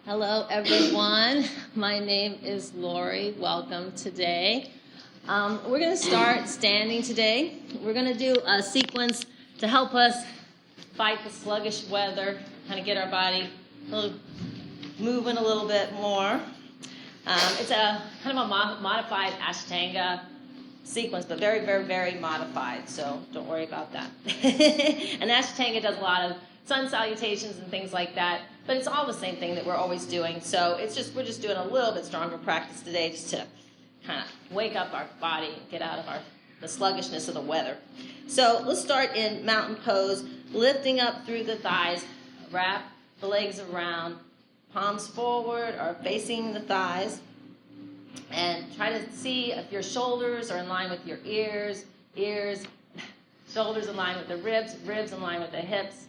Hello, everyone. My name is Lori. Welcome today. We're going to start standing today. We're going to do a sequence to help us fight the sluggish weather, kind of get our body moving a little bit more. It's a kind of a modified Ashtanga sequence, but very, very, very modified, so don't worry about that. And Ashtanga does a lot of sun salutations and things like that, but it's all the same thing that we're always doing, so we're just doing a little bit stronger practice today just to kind of wake up our body and get out of the sluggishness of the weather. So let's start in mountain pose, lifting up through the thighs, wrap the legs around, palms forward or facing the thighs, and try to see if your shoulders are in line with your ears, shoulders in line with the ribs in line with the hips,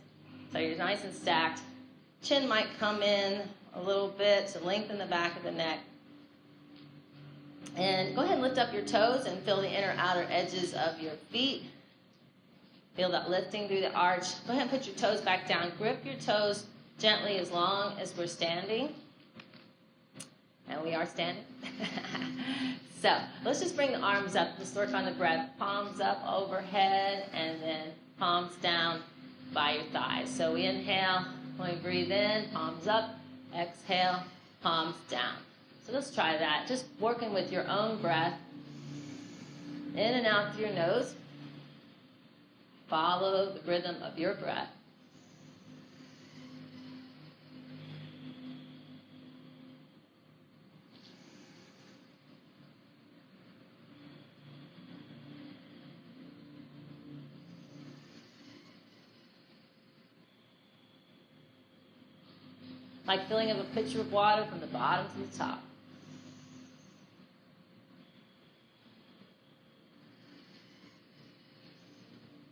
so you're nice and stacked. Chin might come in a little bit to lengthen the back of the neck. And go ahead and lift up your toes and feel the inner outer edges of your feet. Feel that lifting through the arch. Go ahead and put your toes back down. Grip your toes gently as long as we're standing. And we are standing. So let's just bring the arms up. Just work on the breath. Palms up overhead and then palms down by your thighs. So we inhale. When we breathe in, palms up. Exhale, palms down. So let's try that. Just working with your own breath. In and out through your nose. Follow the rhythm of your breath. Like filling up a pitcher of water from the bottom to the top.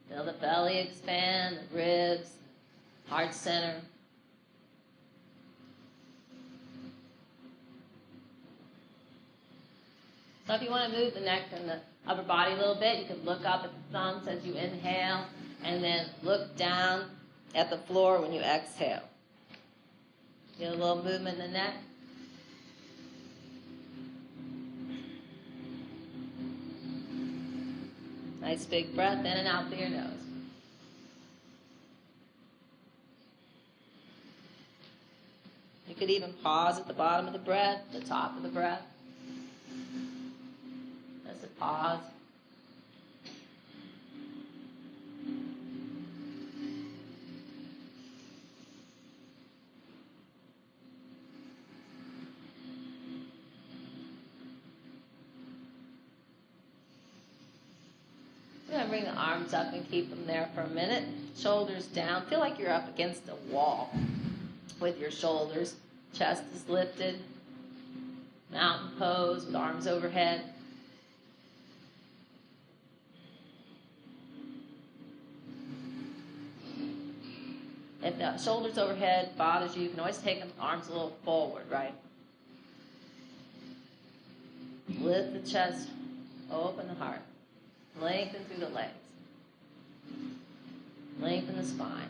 Feel the belly expand, the ribs, heart center. So if you want to move the neck and the upper body a little bit, you can look up at the thumbs as you inhale and then look down at the floor when you exhale. Get a little movement in the neck. Nice big breath in and out through your nose. You could even pause at the bottom of the breath, the top of the breath. Just a pause. Bring the arms up and keep them there for a minute. Shoulders down. Feel like you're up against a wall with your shoulders. Chest is lifted. Mountain pose with arms overhead. If the shoulders overhead bothers you, you can always take the arms a little forward, right? Lift the chest, open the heart. Lengthen through the legs. Lengthen the spine.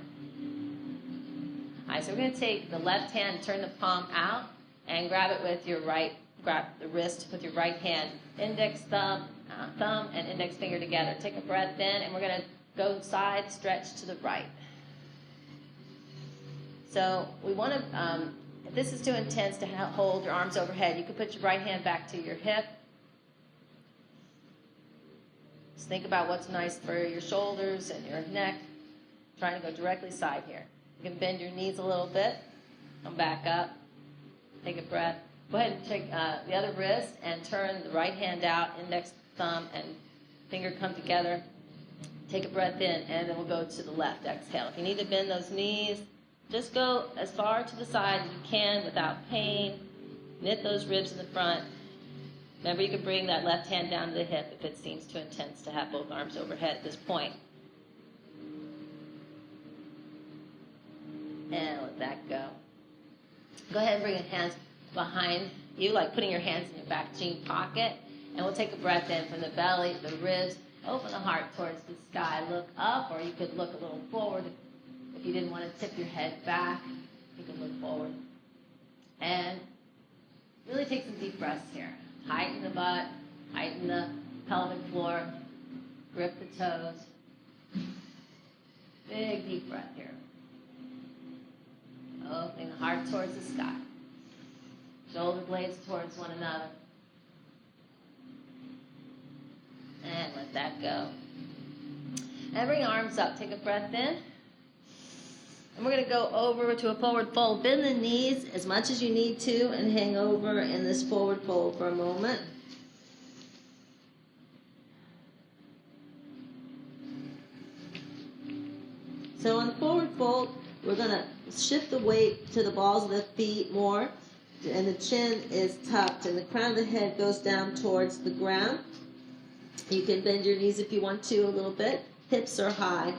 All right, so we're going to take the left hand, turn the palm out, and grab it with your right, grab the wrist with your right hand. Index thumb and index finger together. Take a breath in, and we're going to go side stretch to the right. So we want to, if this is too intense to hold your arms overhead, you can put your right hand back to your hip. Just think about what's nice for your shoulders and your neck. Trying to go directly side here. You can bend your knees a little bit. Come back up. Take a breath. Go ahead and take the other wrist and turn the right hand out. Index, thumb, and finger come together. Take a breath in, and then we'll go to the left. Exhale. If you need to bend those knees, just go as far to the side as you can without pain. Knit those ribs in the front. Remember, you can bring that left hand down to the hip if it seems too intense to have both arms overhead at this point. And let that go. Go ahead and bring your hands behind you, like putting your hands in your back jean pocket. And we'll take a breath in from the belly, the ribs. Open the heart towards the sky. Look up, or you could look a little forward. If you didn't want to tip your head back, you can look forward. And really take some deep breaths here. Heighten the butt, heighten the pelvic floor, grip the toes. Big deep breath here. Opening the heart towards the sky. Shoulder blades towards one another. And let that go. And bring arms up. Take a breath in. And we're going to go over to a forward fold. Bend the knees as much as you need to and hang over in this forward fold for a moment. So on the forward fold, we're going to shift the weight to the balls of the feet more. And the chin is tucked and the crown of the head goes down towards the ground. You can bend your knees if you want to a little bit. Hips are high.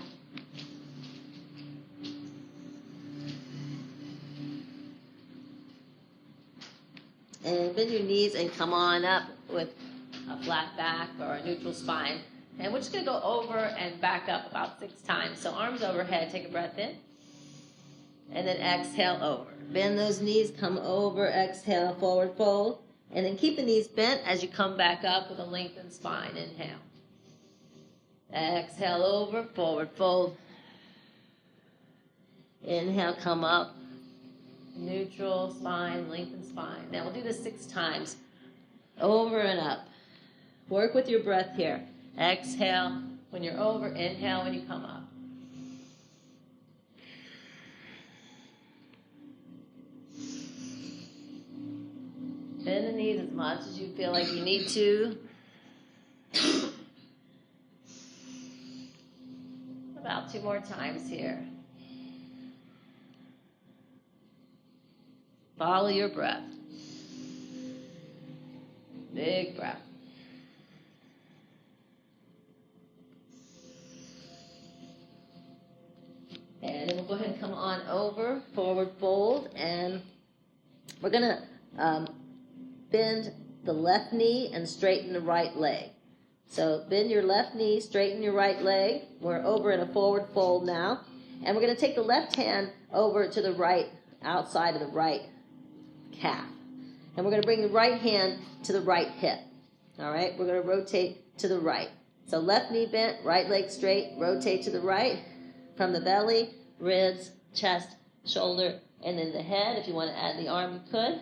And bend your knees and come on up with a flat back or a neutral spine. And we're just going to go over and back up about 6 times. So arms overhead, take a breath in. And then exhale over. Bend those knees, come over, exhale, forward fold. And then keep the knees bent as you come back up with a lengthened spine. Inhale. Exhale over, forward fold. Inhale, come up. Neutral spine, lengthened spine. Now we'll do this 6 times. Over and up. Work with your breath here. Exhale when you're over, inhale when you come up. Bend the knees as much as you feel like you need to. About 2 more times here. Follow your breath. Big breath. And then we'll go ahead and come on over, forward fold, and we're going to bend the left knee and straighten the right leg. So bend your left knee, straighten your right leg. We're over in a forward fold now. And we're going to take the left hand over to the right, outside of the right calf. And we're going to bring the right hand to the right hip. All right, we're going to rotate to the right. So left knee bent, right leg straight, rotate to the right from the belly, ribs, chest, shoulder, and then the head. If you want to add the arm, you could.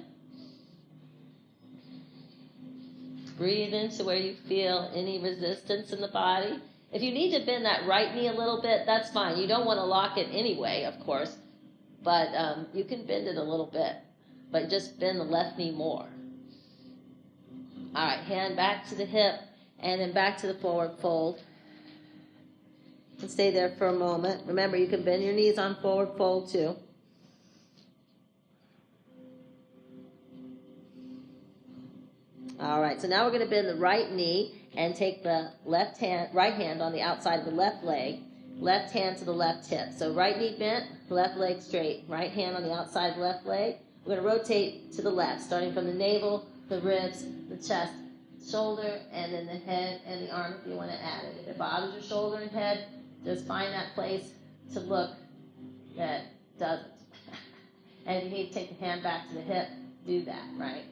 Breathe into where you feel any resistance in the body. If you need to bend that right knee a little bit, that's fine. You don't want to lock it anyway, of course, but you can bend it a little bit, but just bend the left knee more. All right, hand back to the hip and then back to the forward fold. And stay there for a moment. Remember, you can bend your knees on forward fold too. All right, so now we're going to bend the right knee and take the right hand on the outside of the left leg, left hand to the left hip. So right knee bent, left leg straight, right hand on the outside of the left leg. We're going to rotate to the left, starting from the navel, the ribs, the chest, shoulder, and then the head and the arm if you want to add it. If it bothers your shoulder and head, just find that place to look that doesn't. And if you need to take the hand back to the hip, do that, right?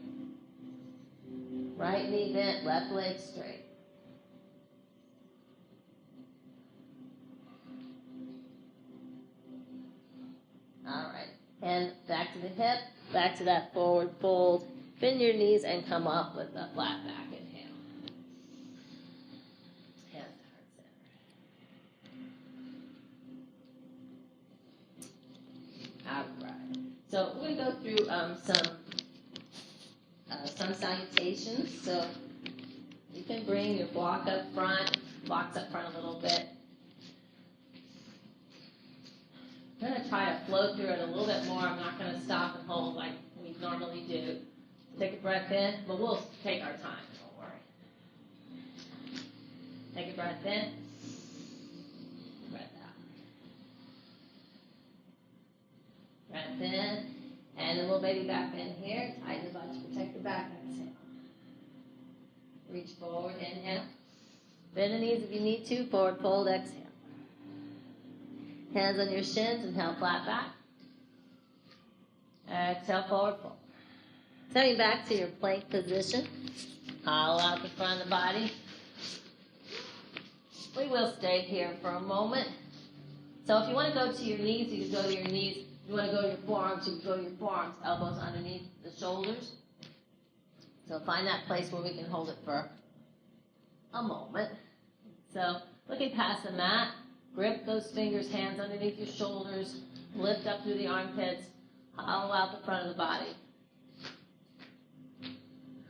Right knee bent, left leg straight. All right. And back to the hip, back to that forward fold. Bend your knees and come up with a flat back. Inhale. Hands to heart center. All right. So we're going to go through some salutations. So you can bring your blocks up front a little bit. I'm going to try to flow through it a little bit more. I'm not going to stop and hold like we normally do. Take a breath in, but we'll take our time. Don't worry. Take a breath in. Breath out. Breath in. And then we'll maybe back in here. Tighten the butt to protect the back. Exhale. Reach forward. Inhale. Bend the knees if you need to. Forward fold. Exhale. Hands on your shins. Inhale, flat back. Exhale, forward fold. Coming back to your plank position. Hollow out the front of the body. We will stay here for a moment. So if you want to go to your knees, you can go to your knees. If you want to go to your forearms, you can go to your forearms. Elbows underneath the shoulders. So find that place where we can hold it for a moment. So looking past the mat, grip those fingers, hands underneath your shoulders, lift up through the armpits, hollow out the front of the body.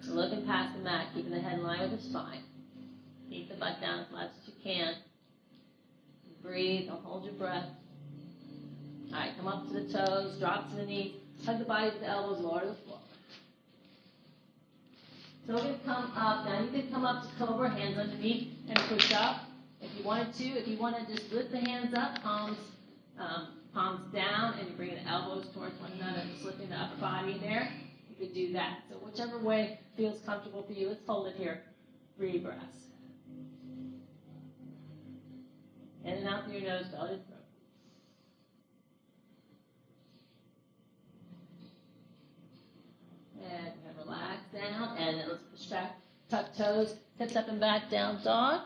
Looking past the mat, keeping the head in line with the spine. Keep the butt down as much as you can. Breathe, don't hold your breath. All right, come up to the toes, drop to the knees, hug the body with the elbows, lower to the floor. So we're going to come up. Now you can come up to cobra, hands underneath, and push up. If you wanted to, if you want to just lift the hands up, palms down, and you bring the elbows towards one another, just lifting the upper body in there, you could do that. So whichever way feels comfortable for you, let's hold it here. 3 breaths. In and out through your nose, belly to throat. And relax down, and then let's push back, tuck toes, hips up and back, down dog.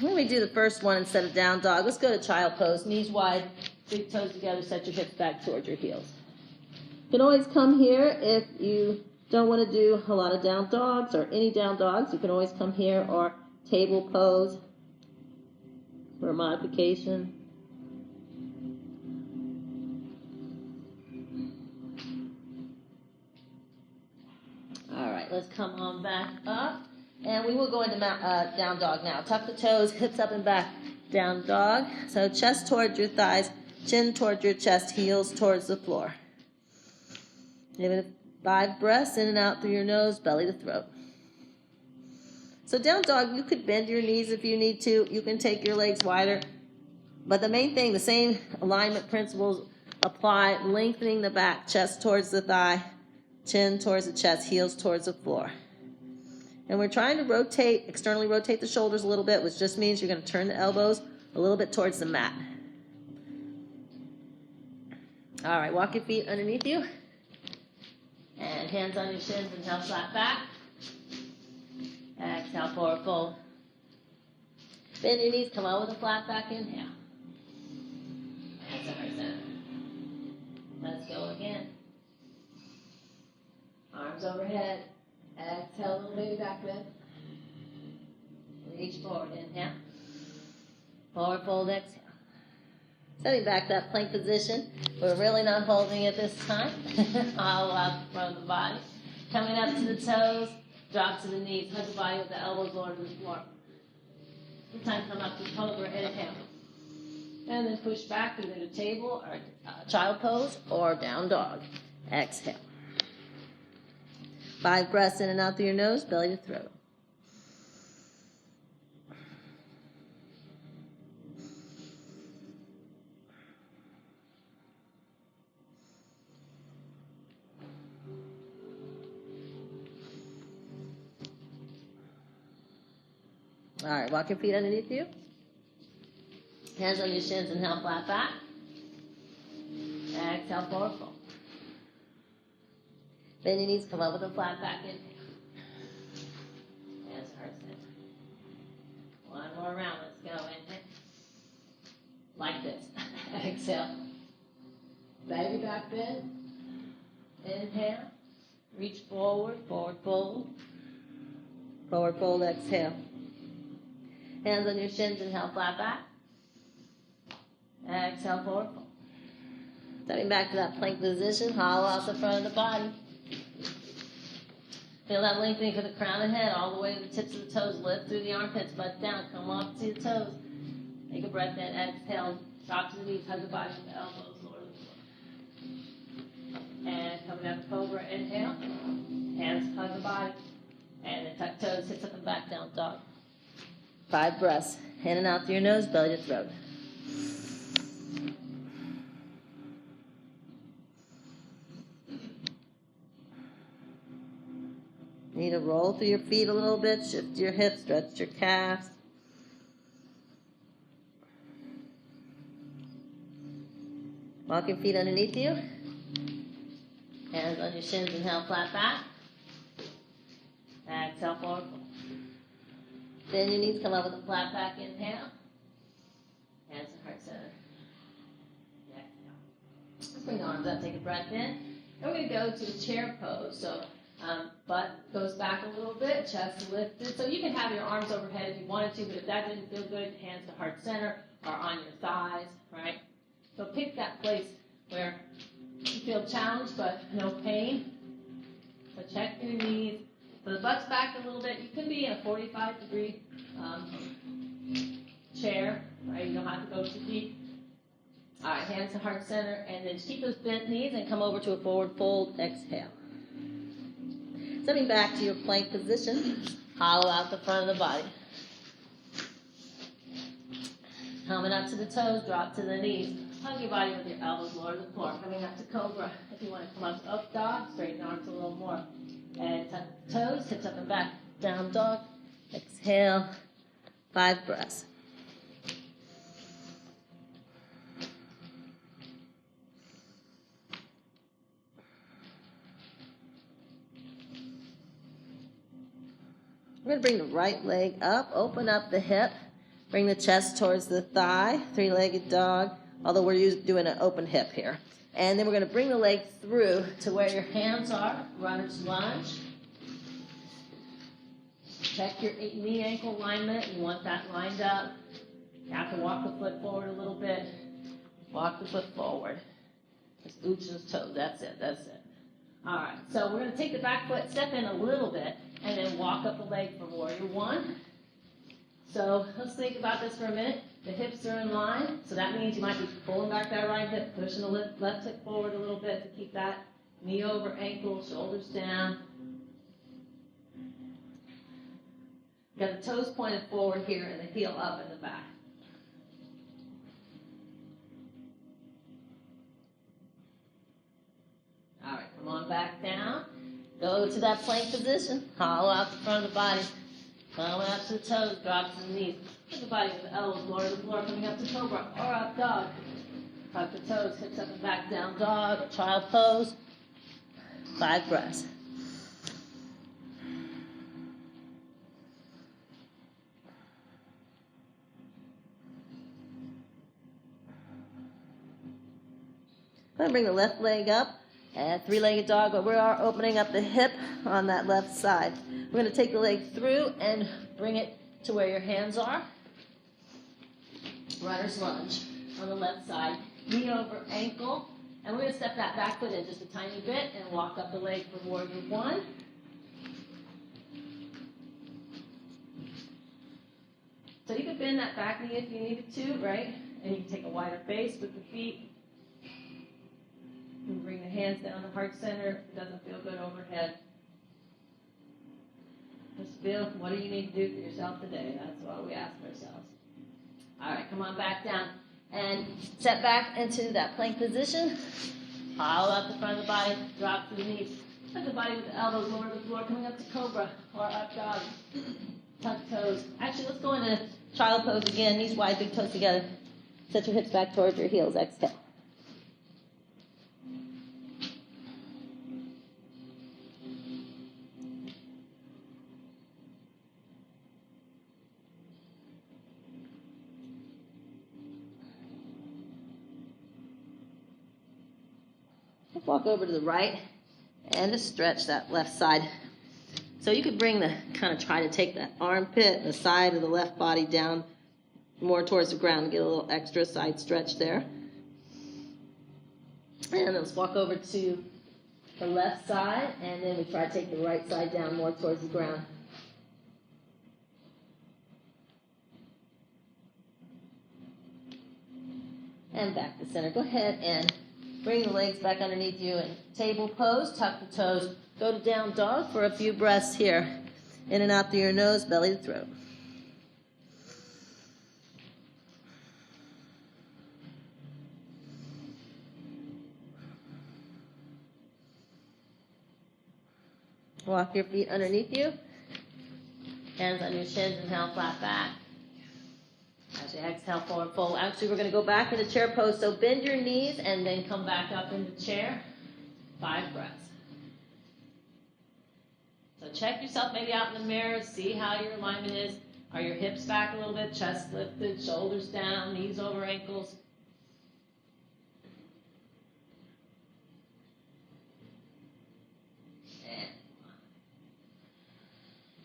When we do the first one instead of down dog, let's go to child pose, knees wide, big toes together, set your hips back towards your heels. You can always come here if you don't want to do a lot of down dogs or any down dogs. You can always come here or table pose for a modification. All right, let's come on back up. And we will go into down dog now. Tuck the toes, hips up and back, down dog. So chest towards your thighs, chin towards your chest, heels towards the floor. Give it 5 breaths in and out through your nose, belly to throat. So down dog, you could bend your knees if you need to. You can take your legs wider. But the main thing, the same alignment principles apply, lengthening the back, chest towards the thigh, chin towards the chest, heels towards the floor. And we're trying to rotate, externally rotate the shoulders a little bit, which just means you're going to turn the elbows a little bit towards the mat. All right, walk your feet underneath you. And hands on your shins, inhale, flat back. Exhale, forward fold. Bend your knees, come out with a flat back inhale. That's our center. Let's go again. Arms overhead. Exhale, little baby back bend. Reach forward, inhale. Forward fold, exhale. Setting back that plank position. We're really not holding it this time. Hollow out the front of the body. Coming up to the toes, drop to the knees, hug the body with the elbows lower to the floor. This time come up to cobra, inhale. And then push back either to table or child pose or down dog. Exhale. 5 breaths in and out through your nose, belly to throat. All right, walk your feet underneath you. Hands on your shins, inhale, flat back. Exhale, forward fold. Bend your knees, come up with a flat back inhale. Hands heart center. One more round, let's go. Inhale. Like this. Exhale. Baby back bend. Inhale. Reach forward, forward fold. Forward fold, exhale. Hands on your shins, inhale, flat back. Exhale, forward fold. Stepping back to that plank position, hollow out the front of the body. Feel that lengthening for the crown of the head, all the way to the tips of the toes. Lift through the armpits, butt down, come up to the toes. Take a breath in, exhale, drop to the knees, hug the body with the elbows, lower to the floor. And coming up to cobra, inhale. Hands hug the body. And then tuck toes, hips up and back, down dog. 5 breaths. In and out through your nose, belly to throat. Need to roll through your feet a little bit, shift your hips, stretch your calves. Walk your feet underneath you. Hands on your shins, inhale, flat back. Exhale, forward fold. Bend your knees, come up with a flat back inhale. Hands to heart center. Exhale. Let's bring the arms up, take a breath in. And we're going to go to the chair pose. So butt goes back a little bit, chest lifted. So you can have your arms overhead if you wanted to, but if that didn't feel good, hands to heart center or on your thighs, right? So pick that place where you feel challenged but no pain. So check your knees. So the butt's back a little bit. You can be in a 45-degree chair, right? You don't have to go too deep. All right, hands to heart center, and then just keep those bent knees and come over to a forward fold. Exhale. Stepping back to your plank position, hollow out the front of the body. Coming up to the toes, drop to the knees. Hug your body with your elbows lower to the floor. Coming up to cobra. If you want to come up to up dog, straighten arms a little more. And tuck the toes, hips up and back. Down dog. Exhale. 5 breaths. We're going to bring the right leg up, open up the hip, bring the chest towards the thigh, 3-legged dog, although we're doing an open hip here. And then we're going to bring the leg through to where your hands are, runner's lunge. Check your knee-ankle alignment. You want that lined up. You have to walk the foot forward a little bit. Walk the foot forward. Just Ucha's toes. That's it. That's it. All right. So we're going to take the back foot, step in a little bit, and then walk up the leg for warrior one. So let's think about this for a minute. The hips are in line, so that means you might be pulling back that right hip, pushing the left hip forward a little bit to keep that knee over ankle, shoulders down. Got the toes pointed forward here and the heel up in the back. All right, come on back down. Go to that plank position. Hollow out the front of the body. Come up to the toes, drop to the knees. Put the body with the elbows lower to the floor, coming up to cobra or up dog. Tuck the toes, hips up and back, down dog or child pose. 5 breaths. I'm going to bring the left leg up. And 3-legged dog, but we are opening up the hip on that left side. We're going to take the leg through and bring it to where your hands are. Runner's lunge on the left side. Knee over ankle. And we're going to step that back foot in just a tiny bit and walk up the leg for warrior one. So you can bend that back knee if you needed to, right? And you can take a wider base with the feet. And bring the hands down to heart center if it doesn't feel good overhead. Just feel, what do you need to do for yourself today? That's what we ask ourselves. All right, come on back down. And step back into that plank position. Hollow out the front of the body, drop to the knees. Tuck the body with the elbows lower to the floor, coming up to cobra or up dog. Tuck toes. Actually, let's go into child pose again. Knees wide, big toes together. Set your hips back towards your heels. Exhale. Walk over to the right and just stretch that left side. So you could bring kind of try to take that armpit and the side of the left body down more towards the ground and get a little extra side stretch there. And let's walk over to the left side, and then we try to take the right side down more towards the ground. And back to center. Go ahead and bring the legs back underneath you in table pose. Tuck the toes. Go to down dog for a few breaths here. In and out through your nose, belly to throat. Walk your feet underneath you. Hands on your shins, inhale, flat back. As you exhale, forward fold. Actually, we're going to go back into chair pose. So bend your knees and then come back up into chair. 5 breaths. So check yourself maybe out in the mirror, see how your alignment is. Are your hips back a little bit, chest lifted, shoulders down, knees over ankles? And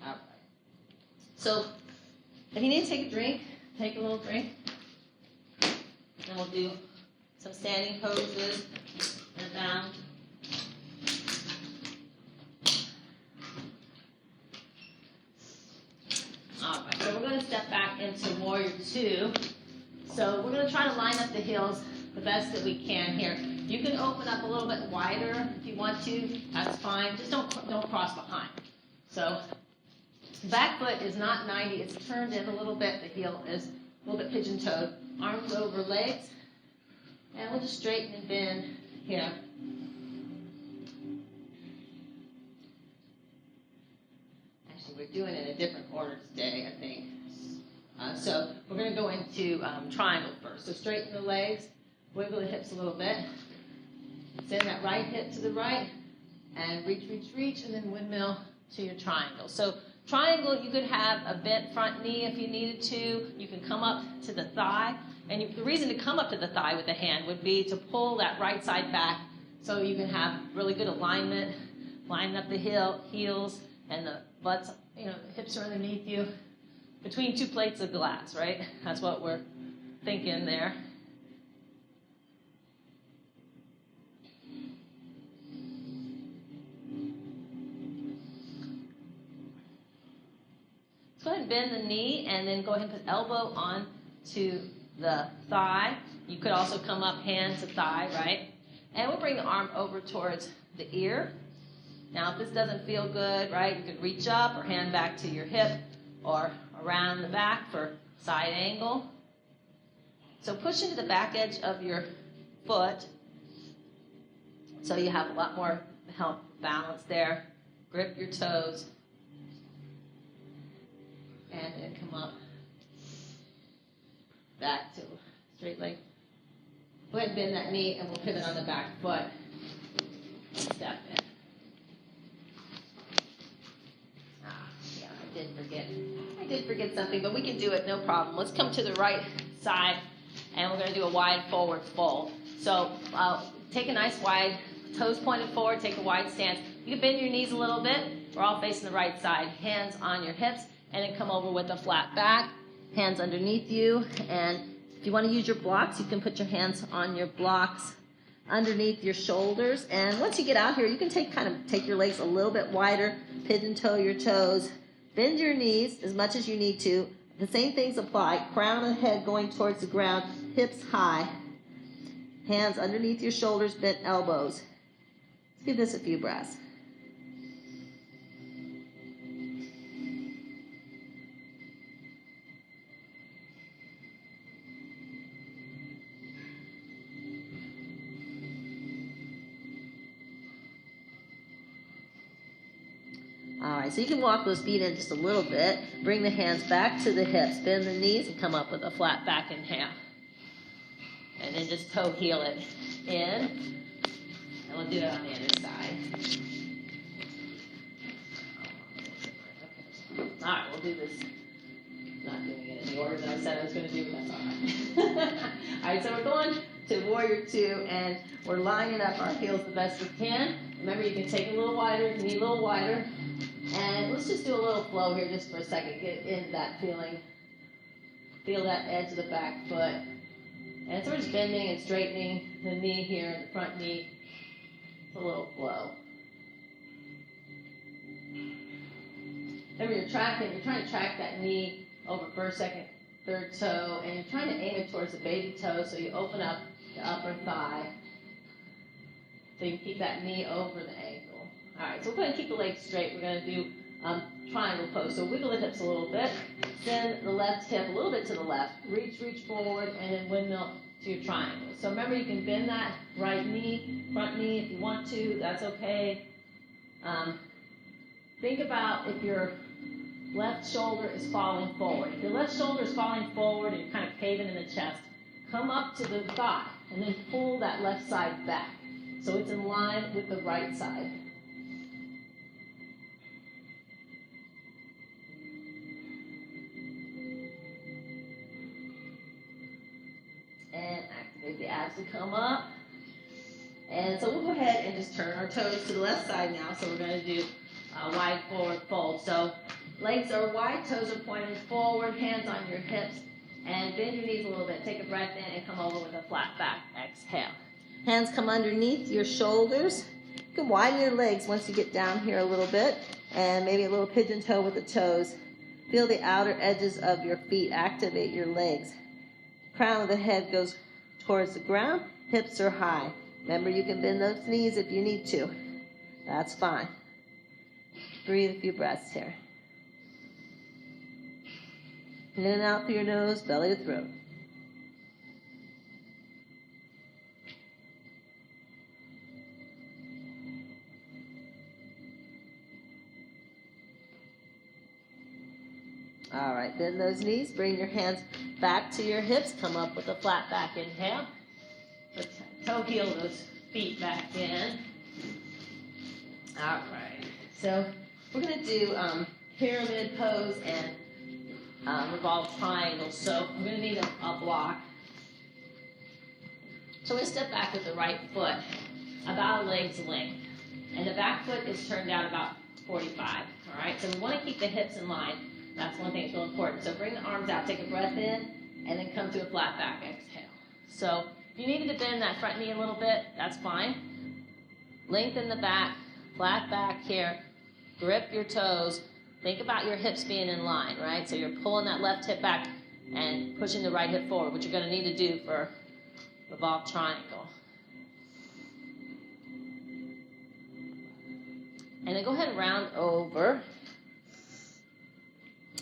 all right. So if you need to take a drink, take a little drink. Then we'll do some standing poses and bound. All right, so we're going to step back into Warrior 2. So we're going to try to line up the heels the best that we can here. You can open up a little bit wider if you want to. That's fine. Just don't cross behind. So the back foot is not 90. It's turned in a little bit. The heel is a little bit pigeon-toed. Arms over legs. And we'll just straighten and bend here. Actually, we're doing it in a different order today, I think. So we're going to go into triangle first. So straighten the legs, wiggle the hips a little bit. Send that right hip to the right, and reach, reach, reach, and then windmill to your triangle. So triangle, you could have a bent front knee if you needed to. You can come up to the thigh. And the reason to come up to the thigh with the hand would be to pull that right side back so you can have really good alignment, line up the heels, and the butts, the hips are underneath you. Between 2 plates of glass, right? That's what we're thinking there. Let's go ahead and bend the knee and then go ahead and put elbow on to the thigh. You could also come up hand to thigh, right? And we'll bring the arm over towards the ear. Now, if this doesn't feel good, right, you could reach up or hand back to your hip or around the back for side angle. So push into the back edge of your foot so you have a lot more help balance there. Grip your toes and then come up back to straight leg. Go ahead and bend that knee and we'll pivot on the back foot. Step in. Yeah, I did forget something, but we can do it, no problem. Let's come to the right side, and we're going to do a wide forward fold. So take a nice wide, toes pointed forward, take a wide stance. You can bend your knees a little bit. We're all facing the right side. Hands on your hips, and then come over with a flat back. Hands underneath you, and if you want to use your blocks, you can put your hands on your blocks underneath your shoulders. And once you get out here, you can take your legs a little bit wider, pigeon toe your toes, bend your knees as much as you need to. The same things apply. Crown of the head going towards the ground, hips high, hands underneath your shoulders, bent elbows. Let's give this a few breaths. All right, so you can walk those feet in just a little bit. Bring the hands back to the hips. Bend the knees and come up with a flat back inhale. And then just toe heel it in. And we'll do it on the other side. All right, we'll do this. Not doing it in the order that I said I was going to do, but that's all right. All right, so we're going to Warrior 2, and we're lining up our heels the best we can. Remember, you can take a little wider, if you need a little wider. And let's just do a little flow here just for a second. Get into that feeling. Feel that edge of the back foot. And so we're just bending and straightening the knee here, the front knee. It's a little flow. Then when you're trying to track that knee over first, second, third toe, and you're trying to aim it towards the baby toe, so you open up the upper thigh. So you can keep that knee over the ankle. All right, so we're going to keep the legs straight. We're going to do triangle pose. So wiggle the hips a little bit. Send the left hip a little bit to the left. Reach forward, and then windmill to your triangle. So remember, you can bend that right knee, front knee if you want to. That's okay. Think about if your left shoulder is falling forward. If your left shoulder is falling forward and you're kind of caving in the chest, come up to the thigh and then pull that left side back. so it's in line with the right side. And activate the abs to come up. And so we'll go ahead and just turn our toes to the left side now. So we're going to do a wide forward fold. So legs are wide, toes are pointed forward, hands on your hips, and bend your knees a little bit. Take a breath in and come over with a flat back. Exhale. Hands come underneath your shoulders. You can widen your legs once you get down here a little bit, and maybe a little pigeon toe with the toes. Feel the outer edges of your feet. Activate your legs. Crown of the head goes towards the ground. Hips are high. Remember, you can bend those knees if you need to. That's fine. Breathe a few breaths here. In and out through your nose, belly to throat. All right, bend those knees. Bring your hands back to your hips. Come up with a flat back inhale. Let's toe heel those feet back in. All right. So we're going to do pyramid pose and revolve triangle. So we're going to need a block. So we're going to step back with the right foot about a leg's length. And the back foot is turned down about 45. All right. So we want to keep the hips in line. That's one thing that's real important. So bring the arms out, take a breath in, and then come to a flat back exhale. So if you needed to bend that front knee a little bit, that's fine. Lengthen the back, flat back here. Grip your toes. Think about your hips being in line, right? So you're pulling that left hip back and pushing the right hip forward, which you're going to need to do for revolve triangle. And then go ahead and round over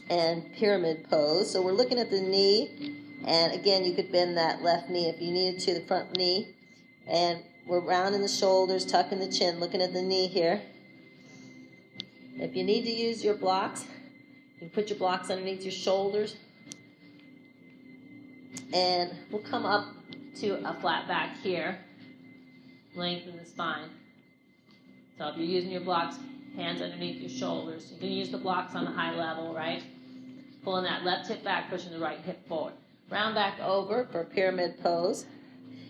and pyramid pose. So we're looking at the knee, and again, you could bend that left knee if you needed to, the front knee. And we're rounding the shoulders, tucking the chin, looking at the knee here. If you need to use your blocks, you can put your blocks underneath your shoulders. And we'll come up to a flat back here. Lengthen the spine. So if you're using your blocks, hands underneath your shoulders. You can use the blocks on the high level, right? Pulling that left hip back, pushing the right hip forward. Round back over for pyramid pose.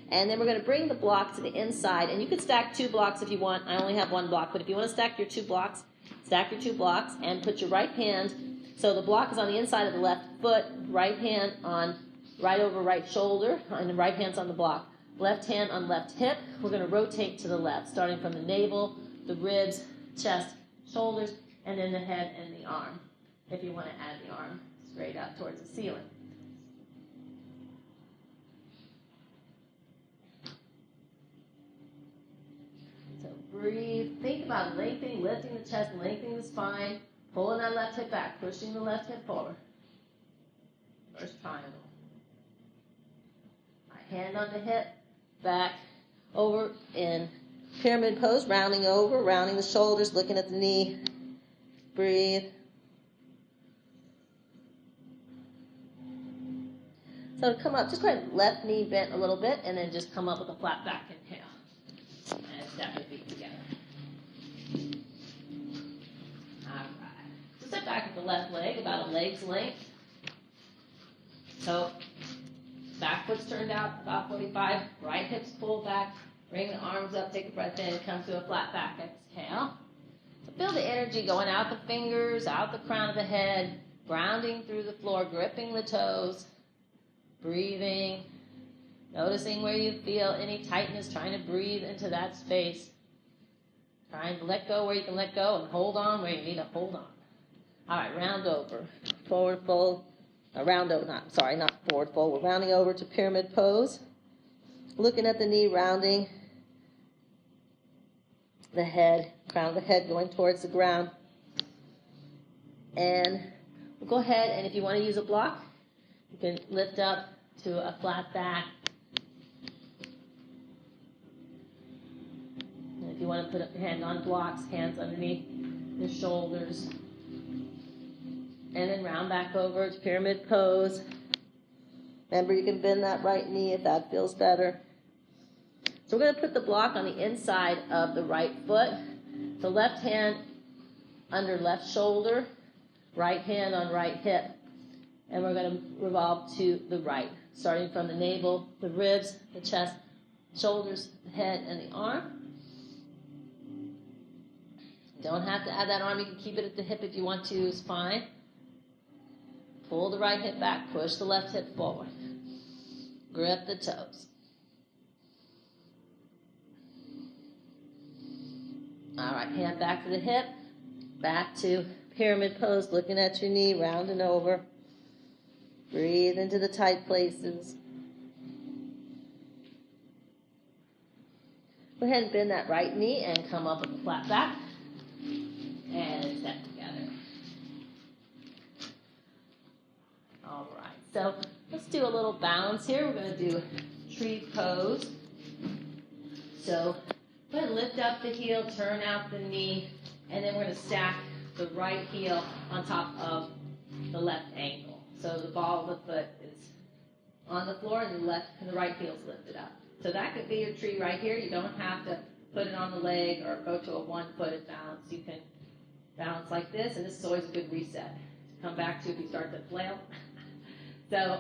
And then we're going to bring the block to the inside. And you could stack 2 blocks if you want. I only have 1 block. But if you want to stack your 2 blocks, stack your 2 blocks and put your right hand. So the block is on the inside of the left foot. Right hand on right over right shoulder. And the right hand's on the block. Left hand on left hip. We're going to rotate to the left, starting from the navel, the ribs, chest, shoulders, and then the head and the arm, if you want to add the arm straight up towards the ceiling. So breathe. Think about lengthening, lifting the chest, lengthening the spine, pulling that left hip back, pushing the left hip forward. First triangle. Hand on the hip, back, over in pyramid pose, rounding over, rounding the shoulders, looking at the knee. Breathe. So come up, just right, left knee bent a little bit, and then just come up with a flat back inhale. And step your feet together. All right. So step back with the left leg, about a leg's length. So back foot's turned out about 45. Right hips pulled back. Bring the arms up. Take a breath in. Come to a flat back. Exhale. So feel the energy going out the fingers, out the crown of the head, grounding through the floor, gripping the toes, breathing, noticing where you feel any tightness, trying to breathe into that space. Trying to let go where you can let go and hold on where you need to hold on. All right, round over. Forward fold. Round over, not forward fold. We're rounding over to pyramid pose. Looking at the knee, rounding the head, crown of the head going towards the ground. And we'll go ahead, and if you want to use a block, you can lift up to a flat back. And if you want to put up your hand on blocks, hands underneath the shoulders. And then round back over to pyramid pose. Remember, you can bend that right knee if that feels better. So we're going to put the block on the inside of the right foot, the left hand under left shoulder, right hand on right hip, and we're going to revolve to the right, starting from the navel, the ribs, the chest, shoulders, the head, and the arm. Don't have to add that arm. You can keep it at the hip if you want to. It's fine. Pull the right hip back. Push the left hip forward. Grip the toes. All right, hand back to the hip. Back to pyramid pose, looking at your knee, round and over. Breathe into the tight places. Go ahead and bend that right knee and come up with a flat back. And step together. All right, so let's do a little balance here. We're going to do tree pose. So go ahead and lift up the heel, turn out the knee, and then we're going to stack the right heel on top of the left ankle. So the ball of the foot is on the floor and the right heel is lifted up. So that could be your tree right here. You don't have to put it on the leg or go to a one-footed balance. You can balance like this, and this is always a good reset to come back to if you start to flail. So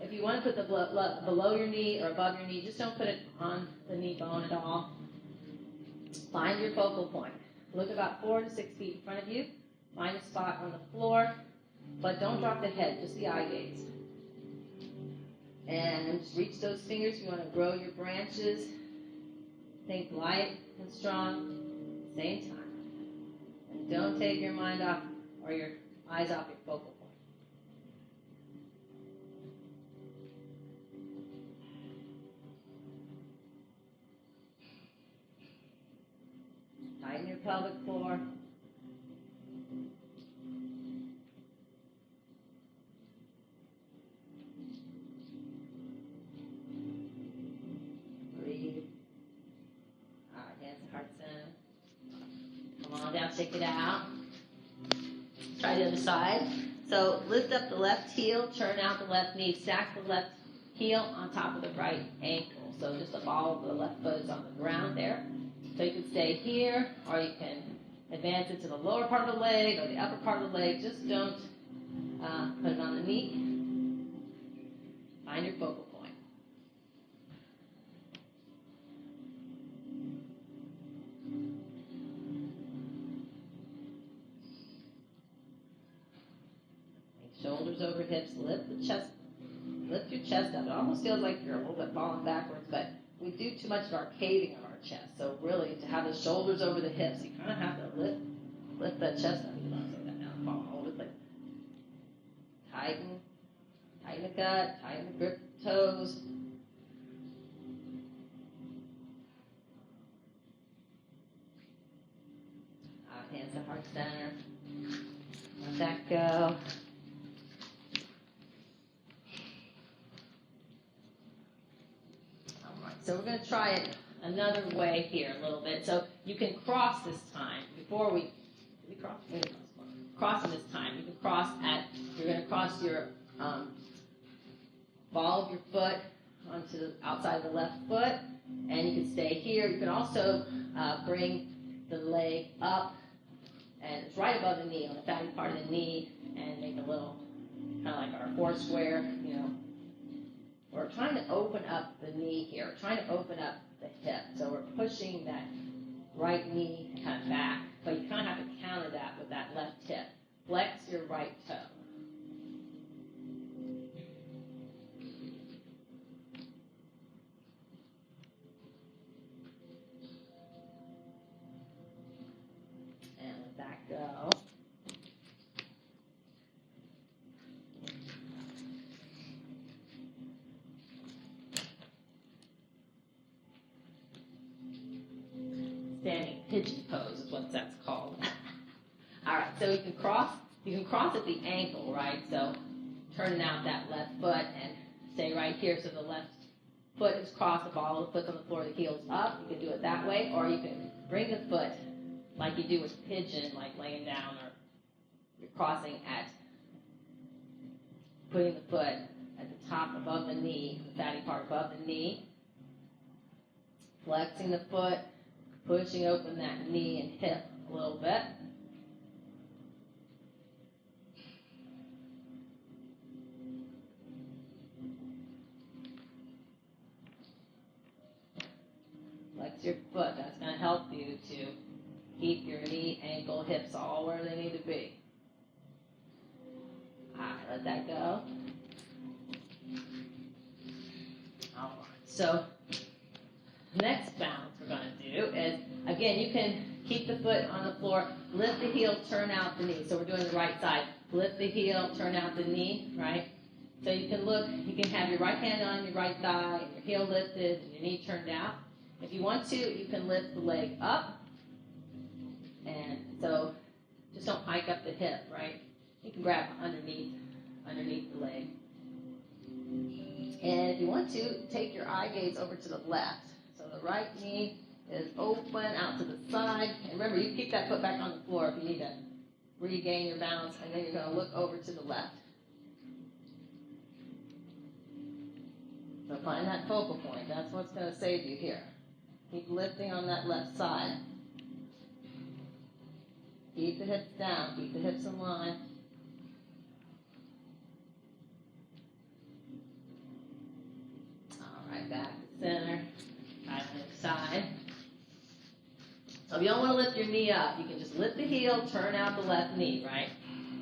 if you want to put the below your knee or above your knee, just don't put it on the knee bone at all. Find your focal point. Look about 4 to 6 feet in front of you. Find a spot on the floor, but don't drop the head, just the eye gaze. And just reach those fingers. You want to grow your branches. Think light and strong at the same time. And don't take your mind off or your eyes off your focal point. Tighten your pelvic floor. Breathe. All right, hands to heart center. Come on down, shake it out. Try the other side. So lift up the left heel, turn out the left knee, stack the left heel on top of the right ankle. So just the ball of the left foot is on the ground there. So you can stay here, or you can advance it to the lower part of the leg or the upper part of the leg. Just don't put it on the knee. Find your focal point. Shoulders over hips, lift your chest up. It almost feels like you're a little bit falling backwards, but we do too much of our caving of our chest. So really, to have the shoulders over the hips, you kind of have to lift that chest up. You don't say that now, fall all over the place. Tighten the gut, tighten the grip toes. Hands to heart center. Let that go. So we're going to try it another way here a little bit. So you can cross this time. Before we cross? Crossing this time. You can cross you're going to cross your ball of your foot onto the outside of the left foot. And you can stay here. You can also bring the leg up. And it's right above the knee, on the fatty part of the knee. And make a little, kind of like our four square, We're trying to open up the knee here. We're trying to open up the hip. So we're pushing that right knee kind of back. But you kind of have to counter that with that left hip. Flex your right toe. And let that go. Standing pigeon pose is what that's called. All right, so you can cross at the ankle, right? So turning out that left foot and stay right here. So the left foot is crossed, the ball of the foot's on the floor, the heel's up. You can do it that way, or you can bring the foot like you do with pigeon, like laying down, or you're crossing at putting the foot at the top above the knee, the fatty part above the knee. Flexing the foot, pushing open that knee and hip a little bit. Flex your foot. That's going to help you to keep your knee, ankle, hips all where they need to be. All right, let that go. All right, so next balance we're going to do is, again, you can keep the foot on the floor, lift the heel, turn out the knee. So we're doing the right side. Lift the heel, turn out the knee, right? So you can look, you can have your right hand on your right thigh, and your heel lifted, and your knee turned out. If you want to, you can lift the leg up. And so just don't hike up the hip, right? You can grab underneath the leg. And if you want to, take your eye gaze over to the left. So the right knee is open out to the side. And remember, you keep that foot back on the floor if you need to regain your balance. And then you're going to look over to the left. So find that focal point. That's what's going to save you here. Keep lifting on that left side. Keep the hips down. Keep the hips in line. All right, back to center. Right side. So if you don't want to lift your knee up, you can just lift the heel, turn out the left knee, right?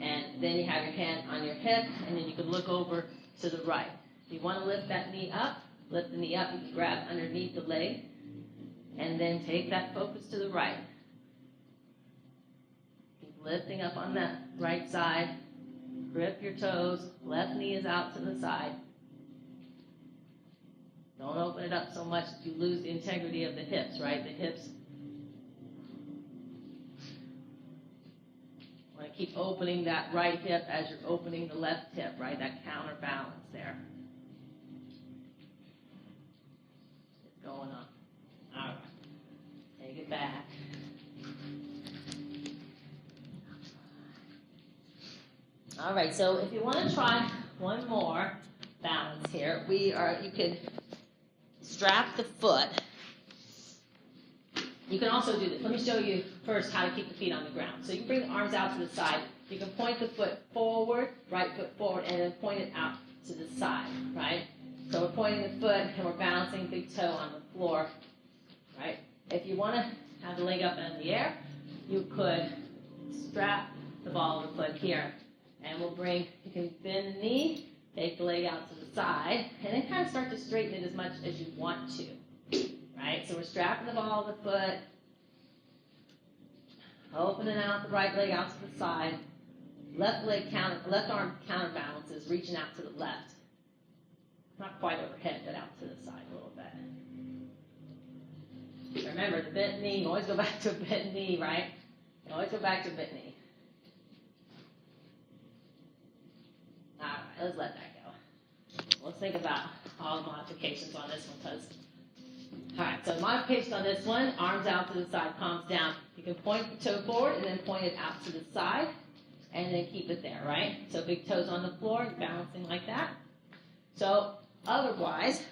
And then you have your hand on your hip, and then you can look over to the right. If you want to lift that knee up, lift the knee up. You can grab underneath the leg, and then take that focus to the right. Keep lifting up on that right side. Grip your toes. Left knee is out to the side. Don't open it up so much that you lose the integrity of the hips, right? The hips. You want to keep opening that right hip as you're opening the left hip, right? That counterbalance there. It's going on. All right. Take it back. All right, so if you want to try one more balance here, you could strap the foot. You can also do this. Let me show you first how to keep the feet on the ground. So you can bring the arms out to the side. You can point the foot forward, right foot forward, and then point it out to the side, right? So we're pointing the foot, and we're balancing big toe on the floor, right? If you want to have the leg up in the air, you could strap the ball of the foot here. And you can bend the knee, take the leg out to the side, and then kind of start to straighten it as much as you want to, right? So we're strapping the ball of the foot, opening out the right leg out to the side, left arm counterbalances, reaching out to the left. Not quite overhead, but out to the side a little bit. Remember, the bent knee, you always go back to a bent knee, right? You always go back to a bent knee. All right, let's let that go. Let's think about all the modifications on this one. All right, so modification on this one, arms out to the side, palms down. You can point the toe forward and then point it out to the side and then keep it there, right? So big toes on the floor, balancing like that. So otherwise,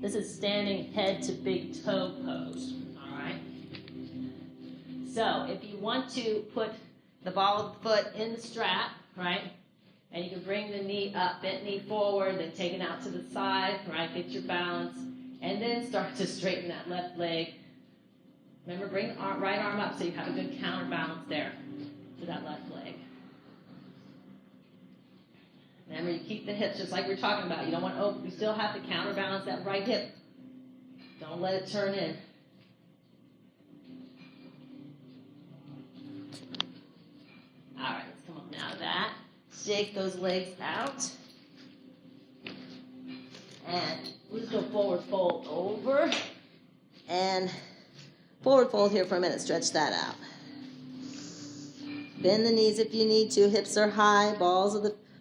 this is standing head to big toe pose, all right? So if you want to put the ball of the foot in the strap, right, and you can bring the knee up, bent knee forward, then take it out to the side, right, get your balance, and then start to straighten that left leg. Remember, bring the right arm up so you have a good counterbalance there to that left leg. Remember, you keep the hips just like we were talking about. You don't want to open. You still have to counterbalance that right hip. Don't let it turn in. All right, let's come up now to that. Shake those legs out. And we'll just go forward fold over. And forward fold here for a minute. Stretch that out. Bend the knees if you need to. Hips are high.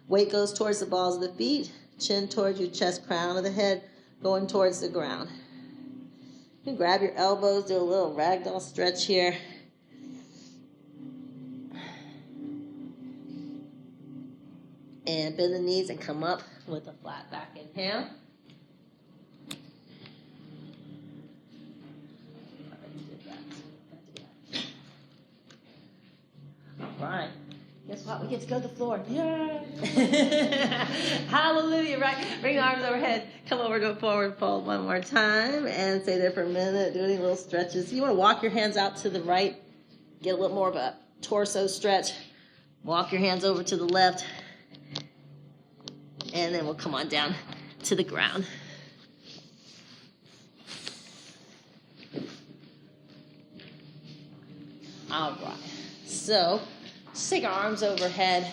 Weight goes towards the balls of the feet. Chin towards your chest, crown of the head going towards the ground. You can grab your elbows, do a little ragdoll stretch here. And bend the knees and come up with a flat back inhale. All right. Guess what? We get to go to the floor. Yay! Hallelujah, right? Bring the arms overhead. Come over to a forward fold one more time and stay there for a minute. Do any little stretches. You want to walk your hands out to the right. Get a little more of a torso stretch. Walk your hands over to the left. And then we'll come on down to the ground. All right. So just take our arms overhead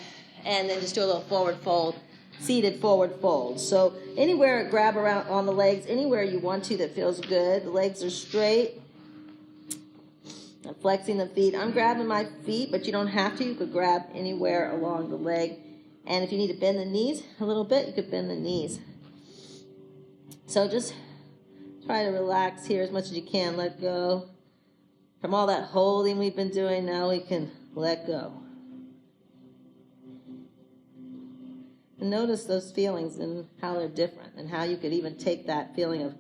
and then just do a little forward fold, seated forward fold. So anywhere, grab around on the legs, anywhere you want to that feels good. The legs are straight. I'm flexing the feet. I'm grabbing my feet, but you don't have to. You could grab anywhere along the leg. And if you need to bend the knees a little bit, you could bend the knees. So just try to relax here as much as you can. Let go. From all that holding we've been doing, now we can let go. And notice those feelings and how they're different, and how you could even take that feeling